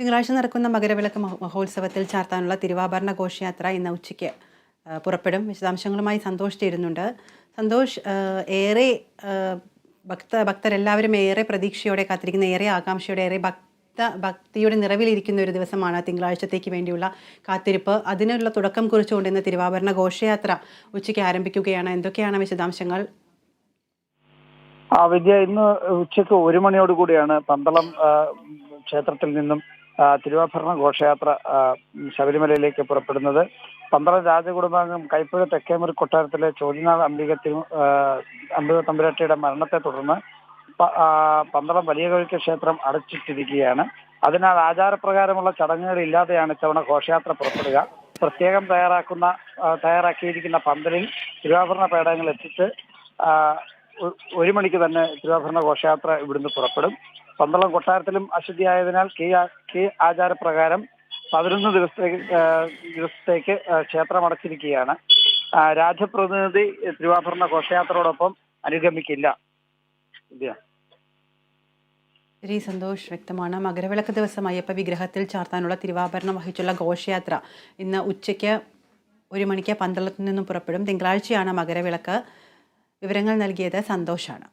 തിങ്കളാഴ്ച നടക്കുന്ന മകരവിളക്ക് മഹോത്സവത്തിൽ ചാർത്താനുള്ള തിരുവാഭരണ ഘോഷയാത്ര ഇന്ന് ഉച്ചയ്ക്ക് പുറപ്പെടും. വിശദാംശങ്ങളുമായി സന്തോഷ് ചേരുന്നുണ്ട്. സന്തോഷ്, ഏറെ ഭക്തരെല്ലാവരും ഏറെ പ്രതീക്ഷയോടെ കാത്തിരിക്കുന്ന, ഏറെ ആകാംക്ഷയോടെ, ഏറെ ഭക്തിയുടെ നിറവിലിരിക്കുന്ന ഒരു ദിവസമാണ് തിങ്കളാഴ്ചത്തേക്ക് വേണ്ടിയുള്ള കാത്തിരിപ്പ്. അതിനുള്ള തുടക്കം കുറിച്ചുകൊണ്ട് ഇന്ന് തിരുവാഭരണ ഘോഷയാത്ര ഉച്ചയ്ക്ക് ആരംഭിക്കുകയാണ്. എന്തൊക്കെയാണ് വിശദാംശങ്ങൾ? വിദ്യ, ഇന്ന് ഉച്ചയ്ക്ക് 1 മണിയോടുകൂടിയാണ് പന്തളം ക്ഷേത്രത്തിൽ നിന്നും തിരുവാഭരണ ഘോഷയാത്ര ശബരിമലയിലേക്ക് പുറപ്പെടുന്നത്. പന്തളം രാജകുടുംബാംഗം കൈപ്പുഴ തെക്കേമുറി കൊട്ടാരത്തിലെ ചോദ്യനാൾ അംബിക തമ്പുരാട്ടിയുടെ മരണത്തെ തുടർന്ന് പന്തളം വലിയ കോയിക്കൽ ക്ഷേത്രം അടച്ചിട്ടിരിക്കുകയാണ്. അതിനാൽ ആചാരപ്രകാരമുള്ള ചടങ്ങുകൾ ഇല്ലാതെയാണ് ഇത്തവണ ഘോഷയാത്ര പുറപ്പെടുക. പ്രത്യേകം തയ്യാറാക്കിയിരിക്കുന്ന പന്തലിൽ തിരുവാഭരണ പേടകങ്ങൾ എത്തിച്ച് 1 മണിക്ക് തന്നെ തിരുവാഭരണ ഘോഷയാത്ര ഇവിടുന്ന് പുറപ്പെടും. പന്തളം കൊട്ടാരത്തിലും അശുദ്ധിയായതിനാൽ കീ ആചാരപ്രകാരം 11 ദിവസത്തേക്ക് ക്ഷേത്രം അടച്ചിരിക്കുകയാണ്. രാജപ്രതിനിധി തിരുവാഭരണ ഘോഷയാത്രയോടൊപ്പം അനുഗമിക്കില്ല. ശരി സന്തോഷ്, വ്യക്തമാണ്. മകരവിളക്ക് ദിവസം അയ്യപ്പ വിഗ്രഹത്തിൽ ചാർത്താനുള്ള തിരുവാഭരണം വഹിച്ചുള്ള ഘോഷയാത്ര ഇന്ന് ഉച്ചയ്ക്ക് 1 മണിക്ക് പന്തളത്തു നിന്നും പുറപ്പെടും. തിങ്കളാഴ്ചയാണ് മകരവിളക്ക്. വിവരങ്ങൾ നൽകിയത് സന്തോഷാണ്.